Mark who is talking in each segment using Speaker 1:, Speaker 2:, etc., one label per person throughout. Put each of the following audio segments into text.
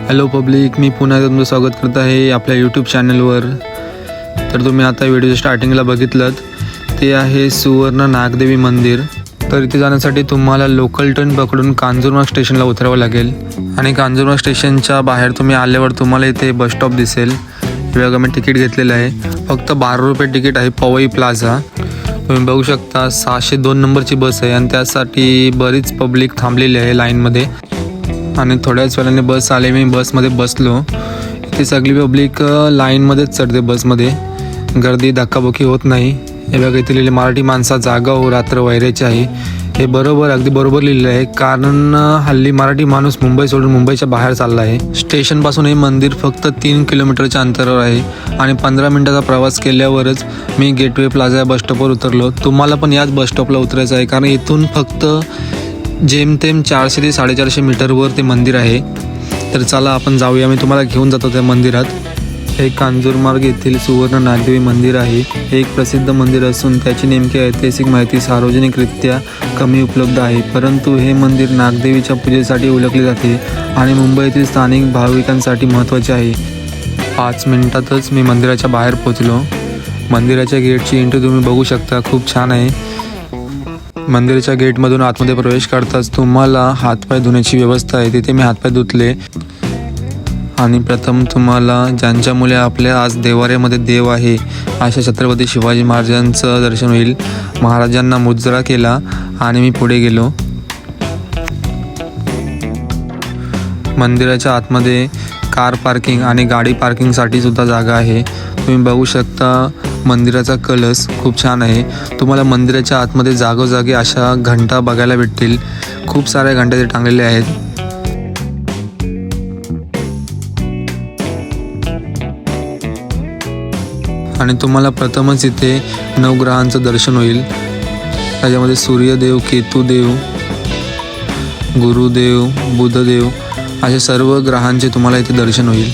Speaker 1: Hello public, मी पुन्हा एकदा तुमचं स्वागत करत आहे आपल्या यूट्यूब चॅनलवर. तर तुम्ही आता व्हिडिओच्या स्टार्टिंगला बघितलं ते आहे सुवर्ण नागदेवी मंदिर. तर इथे जाण्यासाठी तुम्हाला लोकल ट्रेन पकडून कांजूरमार्ग स्टेशनला उतरावं लागेल आणि कांजूरमार्ग स्टेशनच्या बाहेर तुम्ही आल्यावर तुम्हाला इथे बस स्टॉप दिसेल. बघा मी तिकीट घेतलेलं आहे, फक्त 12 रुपये तिकीट आहे. पवई प्लाझा तुम्ही बघू शकता. 602 नंबरची बस आहे आणि त्यासाठी बरीच पब्लिक थांबलेली आहे लाईनमध्ये. आणि थोड्याच वेळाने बस आले, मी बसमध्ये बसलो. इथे सगळी पब्लिक लाईनमध्येच चढते बसमध्ये, गर्दी धक्काबुक्की होत नाही. हे बघा इथे लिहिले मराठी माणसा जागा हो रात्र वैराची आहे. हे बरोबर, अगदी बरोबर लिहिलं आहे, कारण हल्ली मराठी माणूस मुंबई सोडून मुंबईच्या बाहेर चालला आहे. स्टेशनपासून हे मंदिर फक्त 3 किलोमीटरच्या अंतरावर आहे आणि 15 मिनिटाचा प्रवास केल्यावरच मी गेटवे प्लाझा या बसस्टॉपवर उतरलो. तुम्हाला पण याच बसस्टॉपला उतरायचं आहे, कारण इथून फक्त जेमतेम 400 ते 450 मीटरवर ते मंदिर आहे. तर चला आपण जाऊया, मी तुम्हाला घेऊन जातो त्या मंदिरात. हे कांजूरमार्ग येथील सुवर्ण नागदेवी मंदिर आहे. हे एक प्रसिद्ध मंदिर असून त्याची नेमकी ऐतिहासिक माहिती सार्वजनिकरित्या कमी उपलब्ध आहे, परंतु हे मंदिर नागदेवीच्या पूजेसाठी ओळखले जाते आणि मुंबईतील स्थानिक भाविकांसाठी महत्त्वाचे आहे. 5 मिनिटातच मी मंदिराच्या बाहेर पोहोचलो. मंदिराच्या गेटची एंट्री तुम्ही बघू शकता, खूप छान आहे. मंदिराच्या गेटमधून आतमध्ये प्रवेश करताच तुम्हाला हातपाय धुण्याची व्यवस्था आहे. तिथे मी हातपाय धुतले आणि प्रथम तुम्हाला ज्यांच्यामुळे आपल्या आज देवाऱ्यामध्ये देव आहे अशा छत्रपती शिवाजी महाराजांचं दर्शन होईल. महाराजांना मुजरा केला आणि मी पुढे गेलो. मंदिराच्या आतमध्ये कार पार्किंग आणि गाडी पार्किंगसाठी सुद्धा जागा आहे. तुम्ही बघू शकता मंदिराचा कलश खूप छान आहे. तुम्हाला मंदिराच्या आतमध्ये जागोजागी अशा घंटा बघायला भेटतील. खूप साऱ्या घंटा ते टांगलेले आहेत. आणि तुम्हाला प्रथमच इथे नवग्रहांचं दर्शन होईल. त्याच्यामध्ये सूर्यदेव, केतुदेव, गुरुदेव, बुधदेव अशा सर्व ग्रहांचे तुम्हाला इथे दर्शन होईल.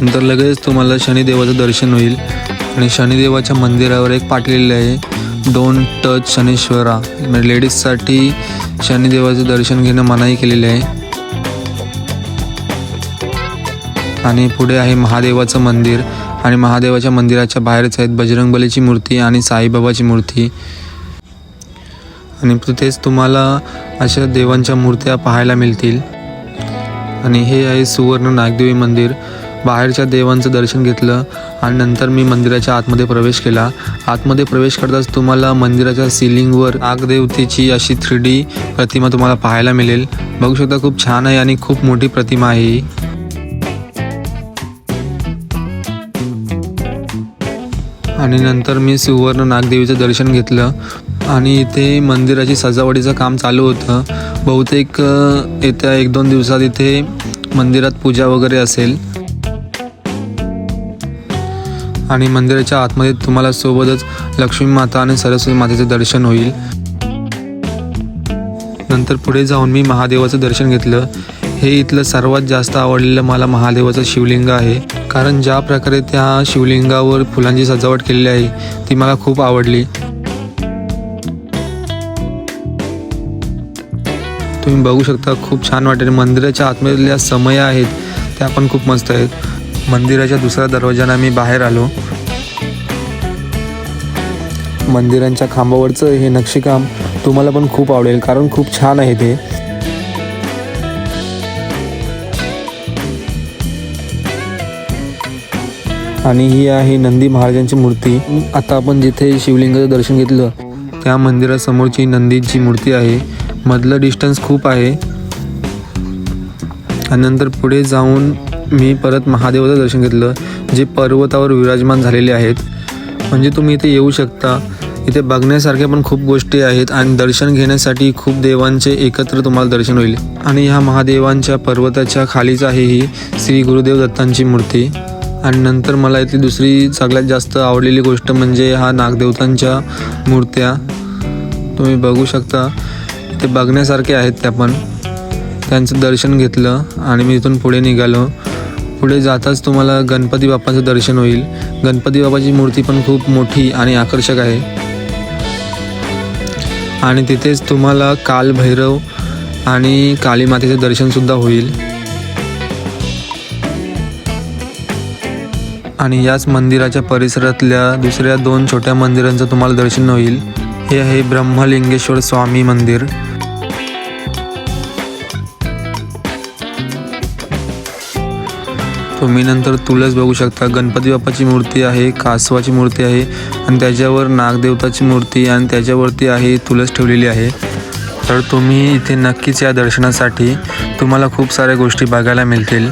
Speaker 1: नंतर लगेच तुम्हाला शनिदेवाचं दर्शन होईल आणि शनिदेवाच्या मंदिरावर एक पाट लिहिलेलं आहे, डोंट टच शनीश्वरा. म्हणजे लेडीजसाठी शनिदेवाचं दर्शन घेणं मनाई केलेलं आहे. आणि पुढे आहे महादेवाचं मंदिर आणि महादेवाच्या मंदिराच्या बाहेरच आहेत बजरंगबलीची मूर्ती आणि साईबाबाची मूर्ती. आणि तिथेच तुम्हाला अशा देवांच्या मूर्त्या पाहायला मिळतील. आणि हे आहे सुवर्ण नागदेवी मंदिर. बाहेरच्या देवांचं दर्शन घेतलं आणि नंतर मी मंदिराच्या आतमध्ये प्रवेश केला. आतमध्ये प्रवेश करताच तुम्हाला मंदिराच्या सिलिंगवर नागदेवतेची अशी 3D प्रतिमा तुम्हाला पाहायला मिळेल. बघू शकता, खूप छान आहे आणि खूप मोठी प्रतिमा आहे. आणि नंतर मी सुवर्ण नागदेवीचं दर्शन घेतलं आणि इथे मंदिराची सजावटीचं काम चालू होतं. बहुतेक येत्या 1-2 दिवसात इथे मंदिरात पूजा वगैरे असेल. आणि मंदिराच्या आतमध्ये तुम्हाला सोबतच लक्ष्मी माता आणि सरस्वती मातेचं दर्शन होईल. नंतर पुढे जाऊन मी महादेवाचं दर्शन घेतलं. हे इथलं सर्वात जास्त आवडलेलं मला महादेवाचं शिवलिंग आहे, कारण ज्या प्रकारे त्या शिवलिंगावर फुलांची सजावट केलेली आहे ती मला खूप आवडली. तुम्ही बघू शकता, खूप छान वाटेल. मंदिराच्या आतमधल्या समया आहेत त्या पण खूप मस्त आहेत. मंदिराच्या दुसऱ्या दरवाजाने मी बाहेर आलो. मंदिरांच्या खांबावरचं हे नक्षीकाम तुम्हाला पण खूप आवडेल, कारण खूप छान आहे ते. आणि ही आहे नंदी महाराजांची मूर्ती. आता आपण जिथे शिवलिंगाचं दर्शन घेतलं त्या मंदिरासमोरची नंदीची मूर्ती आहे. मधलं डिस्टन्स खूप आहे. आणि नंतर पुढे जाऊन मी परत महादेवाचं दर्शन घेतलं, जे पर्वतावर विराजमान झालेले आहेत. म्हणजे तुम्ही इथे येऊ शकता. इथे बघण्यासारख्या पण खूप गोष्टी आहेत आणि दर्शन घेण्यासाठी खूप देवांचे एकत्र तुम्हाला दर्शन होईल. आणि ह्या महादेवांच्या पर्वताच्या खालीच आहे ही श्री गुरुदेव दत्तांची मूर्ती. आणि नंतर मला इथली दुसरी सगळ्यात जास्त आवडलेली गोष्ट म्हणजे हा नागदेवतांच्या मूर्त्या तुम्ही बघू शकता. ते बघण्यासारखे आहेत त्या पण. त्यांचं दर्शन घेतलं आणि मी इथून पुढे निघालो. पुढे जाताच तुम्हाला गणपती बाप्पाचं दर्शन होईल. गणपती बाप्पाची मूर्ती पण खूप मोठी आणि आकर्षक आहे. आणि तिथेच तुम्हाला कालभैरव आणि काली मातेचं दर्शनसुद्धा होईल. आणि याच मंदिराच्या परिसरातल्या दुसऱ्या 2 छोट्या मंदिरांचं तुम्हाला दर्शन होईल. हे आहे ब्रह्मलिंगेश्वर स्वामी मंदिर. तुम्ही नंतर तुळस बघू शकता. गणपती बाप्पाची मूर्ती आहे, कासवाची मूर्ती आहे आणि त्याच्यावर नागदेवताची मूर्ती आणि त्याच्यावरती आहे तुळस ठेवलेली आहे. तर तुम्ही इथे नक्कीच या दर्शनासाठी. तुम्हाला खूप साऱ्या गोष्टी बघायला मिळतील.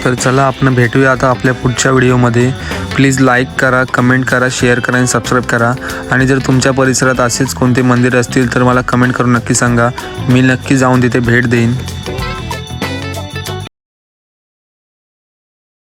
Speaker 1: तर चला आपण भेटूया आता आपल्या पुढच्या व्हिडिओमध्ये. प्लीज लाईक करा, कमेंट करा, शेअर करा आणि सबस्क्राईब करा. आणि जर तुमच्या परिसरात असेच कोणते मंदिर असतील तर मला कमेंट करून नक्की सांगा. मी नक्की जाऊन तिथे भेट देईन.